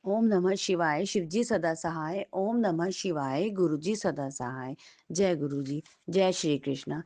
ओम नमः शिवाय, शिवजी सदा सहाय। ओम नमः शिवाय, गुरुजी सदा सहाय। जय गुरुजी। जय श्री कृष्ण।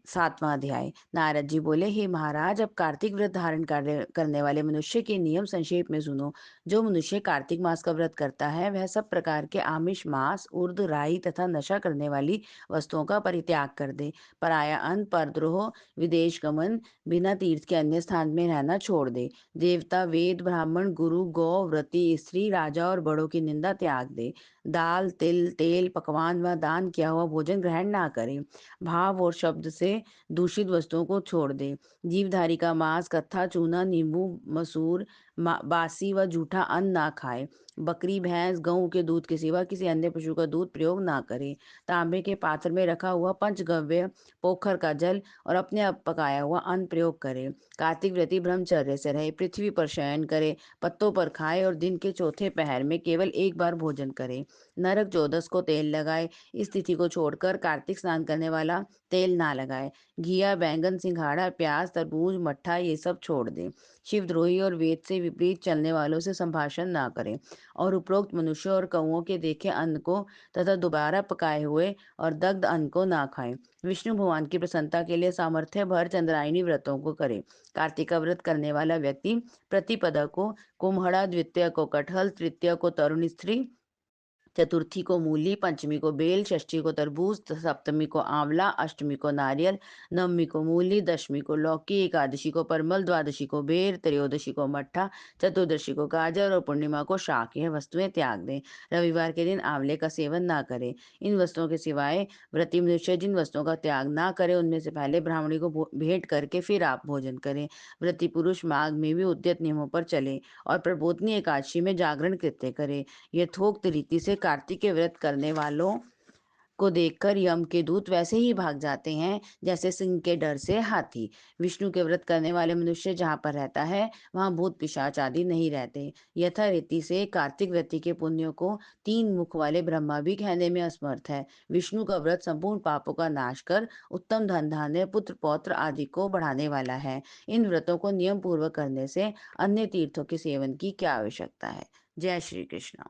7वां अध्याय। नारद जी बोले, हे महाराज, अब कार्तिक व्रत धारण करने वाले मनुष्य के नियम संक्षेप में सुनो। जो मनुष्य कार्तिक मास का व्रत करता है वह सब प्रकार के आमिष, मांस, उर्द, राई तथा नशा करने वाली वस्तुओं का परित्याग कर दे। पराया अन्न, परद्रोह, विदेश गमन, बिना तीर्थ के अन्य स्थान में रहना छोड़ दे। देवता, वेद, ब्राह्मण, गुरु, गौ, व्रती, स्त्री, राजा और बड़ों की निंदा त्याग दे। दाल, तिल, तेल, पकवान व दान किया हुआ भोजन ग्रहण ना करे। भाव और शब्द से दूषित वस्तुओं को छोड़ दे। जीवधारी का मांस, कत्था, चूना, नींबू, मसूर, बासी व जूठा अन्न ना खाए। बकरी, भैंस, गऊ के दूध के सिवा किसी अन्य पशु का दूध प्रयोग ना करे। तांबे के पात्र में रखा हुआ पंचगव्य, पोखर का जल और अपने आप पकाया हुआ अन्न प्रयोग करे। कार्तिक व्रती ब्रह्मचर्य से रहे, पृथ्वी पर शयन करे, पत्तों पर खाए और दिन के चौथे पहर में केवल एक बार भोजन करे। नरक चौदस को तेल लगाए। इस तिथि को छोड़कर कार्तिक स्नान करने वाला तेल ना लगाए। घिया, बैंगन, सिंघाड़ा, प्याज, तरबूज, मट्ठा ये सब छोड़ दे। शिवद्रोही और वेद से विपरीत चलने वालों से संभाषण ना करें और उपरोक्त मनुष्य और कौओं के देखे अन्न को तथा दोबारा पकाए हुए और दग्ध अन्न को ना खाएं। विष्णु भगवान की प्रसन्नता के लिए सामर्थ्य भर चंद्रायणी व्रतों को करे। कार्तिक का व्रत करने वाला व्यक्ति प्रतिपदा को कुम्हड़ा, द्वितीय को कटहल, तृतीय को तरुण स्त्री, चतुर्थी को मूली, पंचमी को बेल, षष्ठी को तरबूज, सप्तमी को आंवला, अष्टमी को नारियल, नवमी को मूली, दशमी को लौकी, एकादशी को परमल, द्वादशी को बेर, त्रयोदशी को मट्ठा, चतुर्दशी को गाजर और पूर्णिमा को शाक। यह वस्तुएं त्याग दें। रविवार के दिन आंवले का सेवन ना करें। इन वस्तुओं के सिवाय व्रती मनुष्य जिन वस्तुओं का त्याग ना करे उनमें से पहले ब्राह्मणी को भेंट करके फिर आप भोजन करें। व्रती पुरुष माघ में भी उद्यत नियमों पर चले और प्रबोधनी एकादशी में जागरण कृत्य करे। यथोक्त रीति से कार्तिक के व्रत करने वालों को देखकर यम के दूत वैसे ही भाग जाते हैं जैसे सिंह के डर से हाथी। विष्णु के व्रत करने वाले मनुष्य जहाँ पर रहता है वहाँ भूत पिशाच आदि नहीं रहते। यथा रीति से कार्तिक व्रति के पुण्यों को 3 मुख वाले ब्रह्मा भी कहने में असमर्थ है। विष्णु का व्रत संपूर्ण पापों का नाश कर उत्तम धन धान्य, पुत्र पौत्र आदि को बढ़ाने वाला है। इन व्रतों को नियम पूर्वक करने से अन्य तीर्थों के सेवन की क्या आवश्यकता है। जय श्री कृष्ण।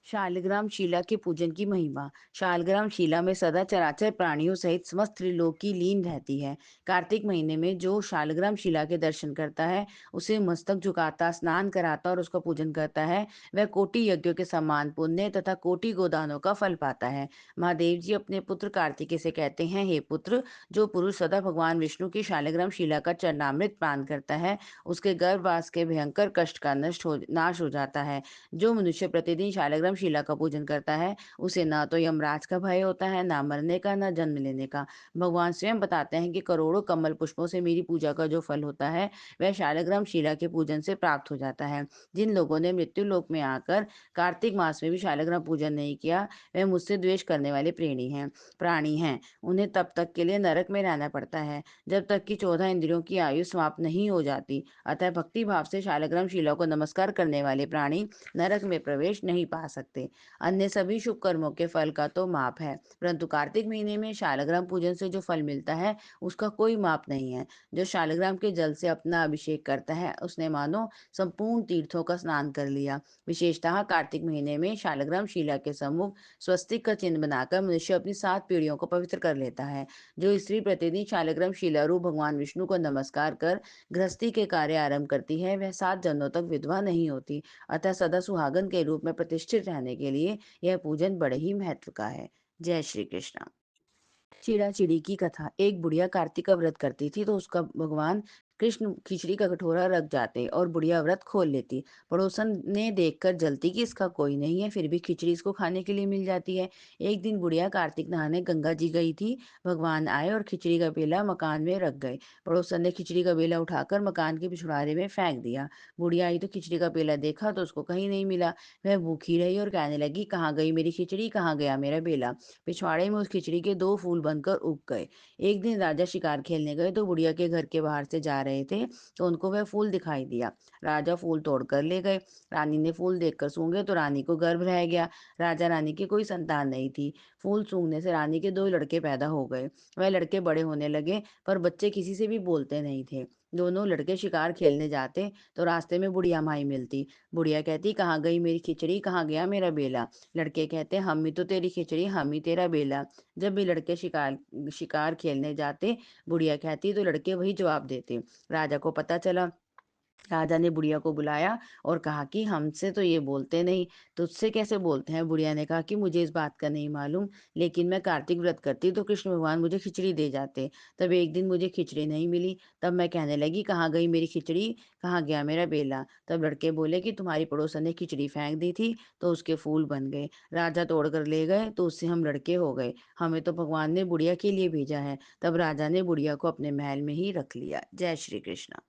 शालिग्राम शिला के पूजन की महिमा। शालिग्राम शिला में सदा चराचर प्राणियों सहित समस्त त्रिलोकी लीन रहती है। कार्तिक महीने में जो शालिग्राम शिला के दर्शन करता है, उसे मस्तक झुकाता, स्नान कराता और उसका पूजन करता है, वह कोटि यज्ञों के समान पुण्य तथा कोटि गोदानों का फल पाता है। महादेव जी अपने पुत्र कार्तिकेय से कहते हैं, हे पुत्र, जो पुरुष सदा भगवान विष्णु की शालिग्राम शिला का चरणामृत पान करता है, उसके गर्भवास के भयंकर कष्ट का नाश हो जाता है। जो मनुष्य प्रतिदिन शालिग्राम शिला का पूजन करता है, उसे ना तो यमराज का भय होता है, ना मरने का, ना जन्म लेने का। भगवान स्वयं बताते हैं कि करोड़ों कमल पुष्पों से मेरी पूजा का जो फल होता है वह शालिग्राम शिला के पूजन से प्राप्त हो जाता है। जिन लोगों ने मृत्यु लोक में आकर कार्तिक मास में भी शालिग्राम पूजन नहीं किया, वह मुझसे द्वेष करने वाले प्राणी हैं। उन्हें तब तक के लिए नरक में रहना पड़ता है जब तक कि 14 इंद्रियों की आयु समाप्त नहीं हो जाती। अतः भक्ति भाव से शालिग्राम शिला को नमस्कार करने वाले प्राणी नरक में प्रवेश नहीं पा सकते। अन्य सभी शुभ कर्मों के फल का तो माप है, परंतु कार्तिक महीने में शालिग्राम पूजन से जो फल मिलता है उसका कोई माप नहीं है। जो शालिग्राम के जल से अपना अभिषेक करता है उसने मानो संपूर्ण तीर्थों का स्नान कर लिया। विशेषतः कार्तिक महीने में शालिग्राम शिला के सम्मुख स्वस्तिक का चिन्ह बनाकर मनुष्य अपनी 7 पीढ़ियों को पवित्र कर लेता है। जो स्त्री प्रतिदिन शालिग्राम शिला रूप भगवान विष्णु को नमस्कार कर गृहस्थी के कार्य आरंभ करती है, वह 7 जन्मों तक विधवा नहीं होती। अतः सदा सुहागन के रूप में प्रतिष्ठित रहने के लिए यह पूजन बड़े ही महत्व का है। जय श्री कृष्ण। चिड़ा चिड़ी की कथा। एक बुढ़िया कार्तिक का व्रत करती थी तो उसका भगवान कृष्ण खिचड़ी का कटोरा रख जाते और बुढ़िया व्रत खोल लेती। पड़ोसन ने देखकर जलती कि इसका कोई नहीं है, फिर भी खिचड़ी इसको खाने के लिए मिल जाती है। एक दिन बुढ़िया कार्तिक नहाने गंगा जी गई थी। भगवान आए और खिचड़ी का बेला मकान में रख गए। पड़ोसन ने खिचड़ी का बेला उठाकर मकान के पिछवाड़े में फेंक दिया। बुढ़िया आई तो खिचड़ी का बेला देखा तो उसको कहीं नहीं मिला। वह भूखी रही और कहने लगी, कहाँ गई मेरी खिचड़ी, कहाँ गया मेरा बेला। पिछवाड़े में उस खिचड़ी के 2 फूल बनकर उग गए। एक दिन राजा शिकार खेलने गए तो बुढ़िया के घर के बाहर से जा रहे थे तो उनको वह फूल दिखाई दिया। राजा फूल तोड़कर ले गए। रानी ने फूल देखकर सूंघे तो रानी को गर्भ रह गया। राजा रानी की कोई संतान नहीं थी। फूल सूंघने से रानी के 2 लड़के पैदा हो गए। वह लड़के बड़े होने लगे पर बच्चे किसी से भी बोलते नहीं थे। दोनों लड़के शिकार खेलने जाते तो रास्ते में बुढ़िया माई मिलती। बुढ़िया कहती, कहाँ गई मेरी खिचड़ी, कहाँ गया मेरा बेला। लड़के कहते, हम ही तो तेरी खिचड़ी, हम ही तेरा बेला। जब भी लड़के शिकार शिकार खेलने जाते, बुढ़िया कहती तो लड़के वही जवाब देते। राजा को पता चला। राजा ने बुढ़िया को बुलाया और कहा कि हमसे तो ये बोलते नहीं, तुझसे कैसे बोलते हैं। बुढ़िया ने कहा कि मुझे इस बात का नहीं मालूम, लेकिन मैं कार्तिक व्रत करती तो कृष्ण भगवान मुझे खिचड़ी दे जाते। तब एक दिन मुझे खिचड़ी नहीं मिली, तब मैं कहने लगी, कहाँ गई मेरी खिचड़ी, कहाँ गया मेरा बेला। तब लड़के बोले कि तुम्हारी पड़ोसन ने खिचड़ी फेंक दी थी तो उसके फूल बन गए, राजा तोड़ कर ले गए तो उससे हम लड़के हो गए, हमें तो भगवान ने बुढ़िया के लिए भेजा है। तब राजा ने बुढ़िया को अपने महल में ही रख लिया। जय श्री कृष्ण।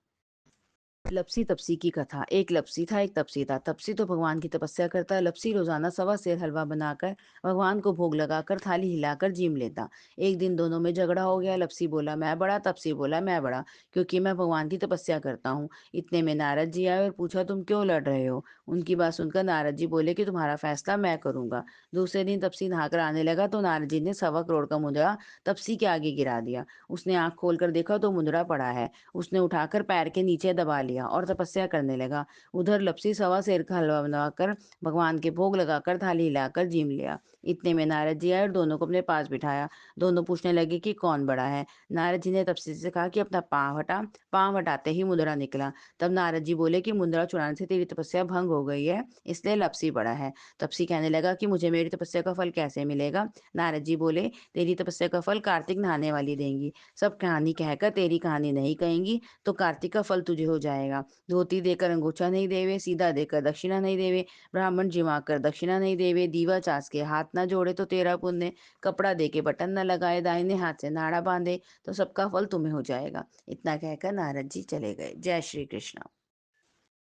लपसी तपसी की कथा। एक लपसी था, एक तपसी था। तपसी तो भगवान की तपस्या करता। लपसी रोजाना सवा सेर हलवा बनाकर भगवान को भोग लगाकर थाली हिलाकर जीम लेता। एक दिन दोनों में झगड़ा हो गया। लपसी बोला मैं बड़ा, तपसी बोला मैं बड़ा, क्योंकि मैं भगवान की तपस्या करता हूँ। इतने में नारद जी आए और पूछा, तुम क्यों लड़ रहे हो। उनकी बात सुनकर नारद जी बोले कि तुम्हारा फैसला मैं करूंगा। दूसरे दिन तपसी नहाकर आने लगा तो नारद जी ने 1.25 करोड़ का मुंदरा तपसी के आगे गिरा दिया। उसने आंख खोलकर देखा तो मुंदरा पड़ा है। उसने उठाकर पैर के नीचे दबा लिया और तपस्या करने लगा। उधर लपसी सवा सेर का हलवा बनाकर भगवान के भोग लगाकर थाली हिलाकर जीम लिया। इतने में नारद जी आए और दोनों को अपने पास बिठाया। दोनों पूछने लगे कि कौन बड़ा है। नारद जी ने तपसी से कहा कि अपना पाँव हटा। पाँव हटाते ही मुद्रा निकला। तब नारद जी बोले कि मुद्रा चुराने से तेरी तपस्या भंग हो गई है, इसलिए लपसी बड़ा है। तपसी कहने लगा कि मुझे मेरी तपस्या का फल कैसे मिलेगा। नारद जी बोले, तेरी तपस्या का फल कार्तिक नहाने वाली देंगी। सब कहानी कहकर तेरी कहानी नहीं कहेंगी तो कार्तिक का फल तुझे हो जाएगा। धोती देकर अंगूछा नहीं देवे, सीधा देकर दक्षिणा नहीं देवे, ब्राह्मण जिमा कर दक्षिणा नहीं देवे, दीवा चास के हाथ ना जोड़े तो तेरा पुण्य, कपड़ा दे के बटन न लगाए, दाहिने हाथ से नाड़ा बांधे तो सबका फल तुम्हें हो जाएगा। इतना कहकर नारद जी चले गए। जय श्री कृष्ण।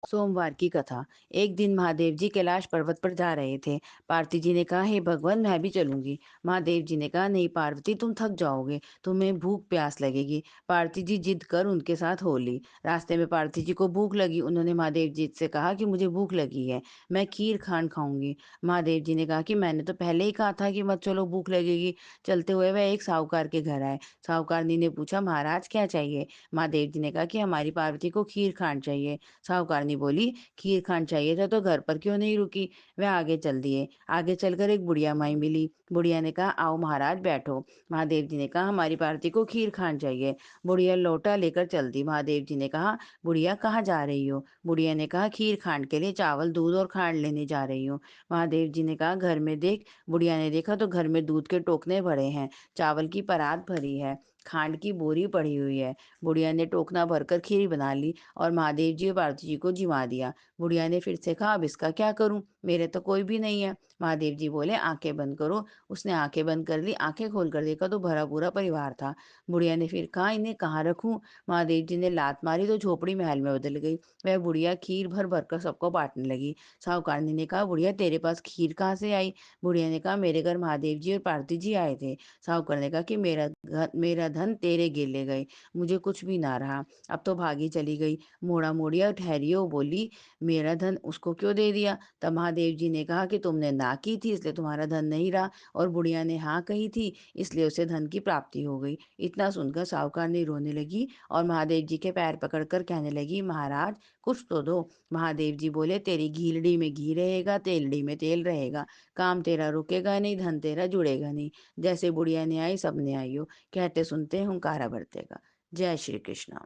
सोमवार की कथा। एक दिन महादेव जी कैलाश पर्वत पर जा रहे थे। पार्वती जी ने कहा, हे भगवान मैं भी चलूंगी। महादेव जी ने कहा, नहीं पार्वती तुम थक जाओगे, तुम्हें भूख प्यास लगेगी। पार्वती जी जिद कर उनके साथ हो ली। रास्ते में पार्वती जी को भूख लगी। उन्होंने महादेव जी से कहा कि मुझे भूख लगी है, मैं खीर खांड खाऊंगी। महादेव जी ने कहा कि मैंने तो पहले ही कहा था कि मत चलो, भूख लगेगी। चलते हुए वह एक साहूकार के घर आए। साहूकारनी ने पूछा, महाराज क्या चाहिए। महादेव जी ने कहा कि हमारी पार्वती को खीर खांड चाहिए। साहूकारनी बोली, खीर खांड चाहिए था तो घर पर क्यों नहीं रुकी। वह आगे चल दिए। आगे चलकर एक बुढ़िया माई मिली। बुढ़िया ने कहा, आओ महाराज बैठो। महादेव जी ने कहा, हमारी पार्वती को खीर खांड चाहिए। बुढ़िया लोटा लेकर चल दी। महादेव जी ने कहा, बुढ़िया कहाँ जा रही हो। बुढ़िया ने कहा, खीर खांड के लिए चावल दूध और खांड लेने जा रही हूँ। महादेव जी ने कहा, घर में देख। बुढ़िया ने देखा तो घर में दूध के टोकने भरे हैं, चावल की परात भरी है, खांड की बोरी पड़ी हुई है। बुढ़िया ने टोकना भरकर खीर बना ली और महादेव जी और पार्वती जी को जिमा दिया। बुढ़िया ने फिर से कहा, अब इसका क्या करूं, मेरे तो कोई भी नहीं है। महादेव जी बोले, आंखें बंद करो। उसने आंखें बंद कर ली। आंखें खोल कर देखा तो भरा पूरा परिवार था। बुढ़िया ने फिर कहा, इन्हें कहाँ रखूं। महादेव जी ने लात मारी तो झोपड़ी महल में बदल गई। वह बुढ़िया खीर भर भर कर सबको बांटने लगी। साहूकारनी ने कहा, बुढ़िया तेरे पास खीर कहाँ से आई। बुढ़िया ने कहा, मेरे घर महादेव जी और पार्वती जी आए थे। साहूकार ने कहा कि मेरा धन तेरे गिले गए, मुझे कुछ भी ना रहा, अब तो भागी चली गई। मोड़ा मोड़िया ठहरियो बोली, मेरा धन उसको क्यों दे दिया। तब महादेव जी ने कहा कि तुमने ना की थी इसलिए तुम्हारा धन नहीं रहा, और बुढ़िया ने हाँ कही थी इसलिए उसे धन की प्राप्ति हो गई। इतना सुनकर साहूकारनी रोने लगी और महादेव जी के पैर पकड़कर कहने लगी, महाराज कुछ तो दो। महादेव जी बोले, तेरी घीलड़ी में घी रहेगा, तेलड़ी में तेल रहेगा, काम तेरा रुकेगा नहीं, धन तेरा जुड़ेगा नहीं। जैसे बुढ़िया ने आई सबने आइयो, कहते सुनते हुंकारा बरतेगा। जय श्री कृष्ण।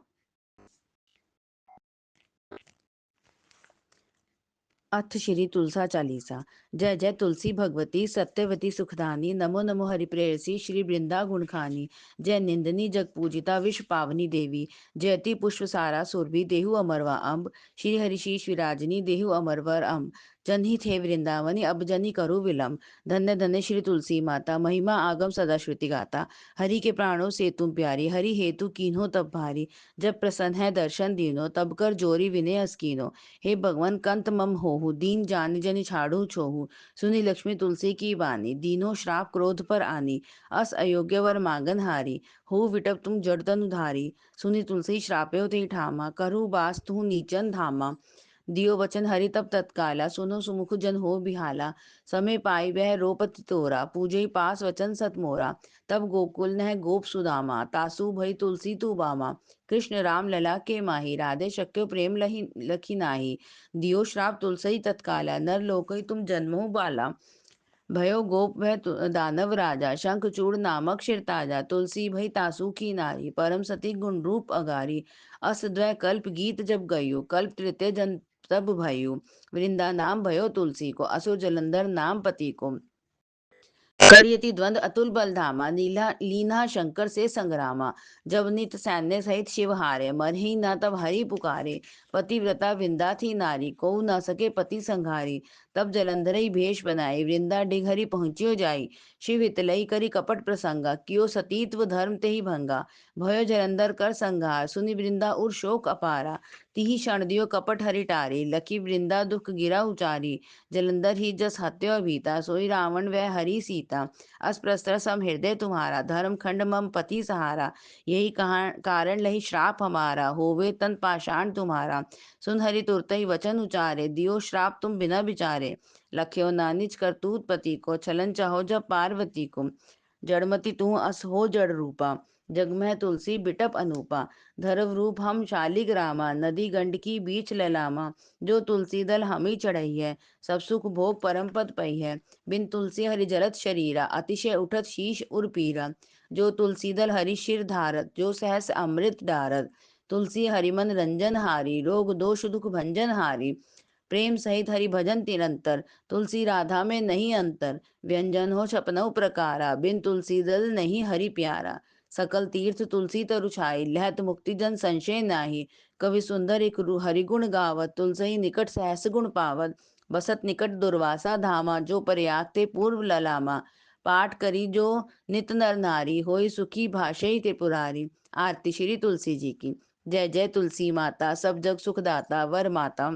अथ श्री तुलसा चालीसा। जय जय तुलसी भगवती सत्यवती सुखदानी, नमो नमो हरिप्रेयसी श्री वृंदा गुणखानी। जय निंदनी जग पूजिता विश्व पावनी देवी, जयति पुष्प सारा सुरभि देहु अमरवा अम्ब, श्री हरिशीष विराजनी देहु अमरवर अम्ब। जनहि थे वृंदावनी अब जनि करु विलम्ब, धन्य धन्य श्री तुलसी माता, महिमा आगम सदा श्रुति गाता। हरि के प्राणों से तुम प्यारी, हरि हेतु कीन्हो तब भारी, जब प्रसन्न है दर्शन दीनो, तब कर जोरी विनय अस्कीनो। हे भगवान कंत मम होहु, दीन जानि जनि छाड़ू छोहु, सुनी लक्ष्मी तुलसी की बानी, दीनो श्राप क्रोध पर आनी, अस अयोग्य वर मांगन हारी, हो विटप तुम जड़ तनु धारी, सुनी तुलसी श्रापयो ते ठामा, करहु बास तू नीचन धामा। दियो वचन हरि तब तत्काला, सुनो सुमुख जन हो बिहाला। समय पाई वह रोपत तोरा, पूजई पास वचन सत मोरा। तब गोकुल नह गोप सुदामा, तासु भई तुलसी तू बामा। कृष्ण राम लला के माही, राधे शक्यो प्रेम लही लखी नाही। दियो श्राप तुलसी तत्काला, नर लोकई तुम जन्महु बाला। भयो गोप वह दानव राजा, शंखचूड़ नामक शिरताजा। तुलसी भई तासु की नारी, परम सती गुण रूप अगारी। अस द्वै कल्प गीत जब गयो, कल्प तृतीय जन तब भयो। वृंदा नाम भयो तुलसी को, असुर जलंधर नाम पति को। करियति द्वंद अतुल बल धामा, नीला लीना शंकर से संग्रामा। जब नित सैन्य सहित शिव हारे, मरही न तब हरि पुकारे। पतिव्रता वृंदा थी नारी, को न सके पति संघारी। तब जलंधरई भेष बनाई, वृंदा डिग हरि पहुँचियो जाई। शिव हितलई करी कपट प्रसंगा, कियो सतीत्व धर्म ते ही भंगा। भयो जलंधर कर संघार, सुनि वृंदा उर शोक अपारा। तिहि क्षण दियो कपट हरि टारी, लखी वृंदा दुख गिरा उचारी। जलंधर ही जस हत्यो भीता, सोई रावण वह हरि सीता। अस प्रस्तर सम हृदय तुम्हारा, धर्म खंड मम पति सहारा। यही कारण लही श्राप हमारा, होवे तन पाषाण तुम्हारा। सुन हरि तुरतहि वचन उचारे, दियो श्राप तुम बिना विचारे। लख्यो नानिज करतूत पति को, छलन चाहो जब पार्वती को। जड़मति तू अस हो जड़ रूपा, जग में तुलसी बिटप अनूपा। धरव रूप हम शालिग रामा, नदी गंडकी बीच ललामा। जो तुलसी दल हमी चढ़ई है, सब सुख भोग परम पद पई है। बिन तुलसी हरि जरत शरीरा, अतिशय उठत शीश उर पीरा। जो तुलसी दल हरि शिर धारत, जो सहस अमृत डारत। तुलसी हरिमन रंजन हारी, रोग दोष दुख भंजन हारी। प्रेम सहित हरि भजन निरंतर, तुलसी राधा में नहीं अंतर। व्यंजन हो छपनऊ प्रकारा, बिन तुलसी दल नहीं हरि प्यारा। सकल तीर्थ तुलसी तरु छाई, लहत मुक्ति जन संशय नाही। कवि सुंदर एक हरिगुण गावत, तुलसी निकट सहस गुण पावत। बसत निकट दुर्वासा धामा, जो प्रयाग ते पूर्व ललामा। पाठ करी जो नित नर नारी, होई सुखी भाषई त्रिपुरारी। आरती श्री तुलसी जी की। जय जय तुलसी माता, सब जग सुखदाता वर माता।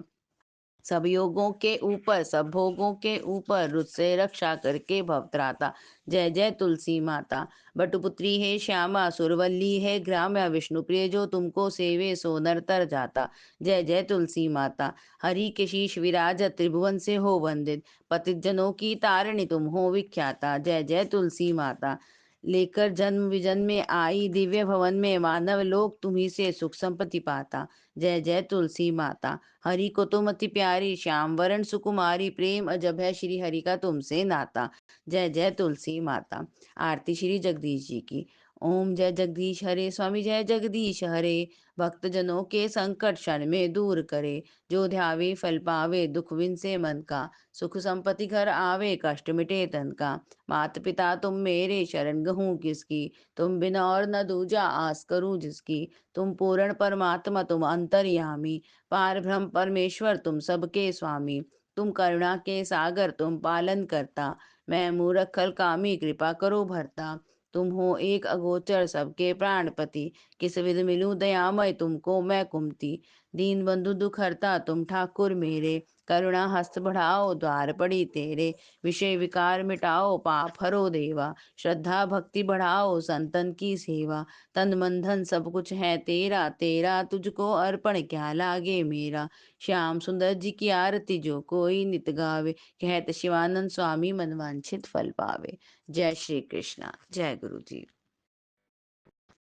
सब योगों के ऊपर सब भोगों के ऊपर, रुत से रक्षा करके भवत्राता। जय जय तुलसी माता। बटुपुत्री है श्यामा, सुरवल्ली है ग्राम्या। विष्णु प्रिय जो तुमको सेवे, सो नर तर जाता। जय जय तुलसी माता। हरि के शीश विराजत, त्रिभुवन से हो वंदित। पतित जनों की तारिणी तुम हो विख्याता। जय जय तुलसी माता। लेकर जन्म विजन में आई, दिव्य भवन में मानव लोक, तुम्ही से सुख संपत्ति पाता। जय जय तुलसी माता। हरि को तुम अति प्यारी, श्याम वरण सुकुमारी। प्रेम अजब है श्री हरि का तुमसे नाता। जय जय तुलसी माता। आरती श्री जगदीश जी की। ओम जय जगदीश हरे, स्वामी जय जगदीश हरे। भक्त जनों के संकट क्षण में दूर करे, जो ध्यावे फल पावे दुख विन से मन का। सुख संपत्ति घर आवे, कष्ट मिटे तन का। मात पिता तुम मेरे, शरण गहूँ किसकी। तुम बिना और न दूजा, आस करूं जिसकी। तुम पूर्ण परमात्मा तुम अंतर्यामी, पार ब्रह्म परमेश्वर तुम सबके स्वामी। तुम करुणा के सागर तुम पालन करता, मैं मूरख खल कामी कृपा करो भरता। तुम हो एक अगोचर सबके प्राणपति, किस विध मिलूं दयामय तुमको मैं कुमति। दीन बंधु दुख हरता तुम ठाकुर मेरे, करुणा हस्त बढ़ाओ द्वार पड़ी तेरे। विषय विकार मिटाओ पाप हरो देवा, श्रद्धा भक्ति बढ़ाओ संतन की सेवा। तन मन धन सब कुछ है तेरा, तेरा तुझको अर्पण क्या लागे मेरा। श्याम सुंदर जी की आरती जो कोई नित गावे, कहत शिवानंद स्वामी मन वांछित फल पावे। जय श्री कृष्णा, जय गुरु जी।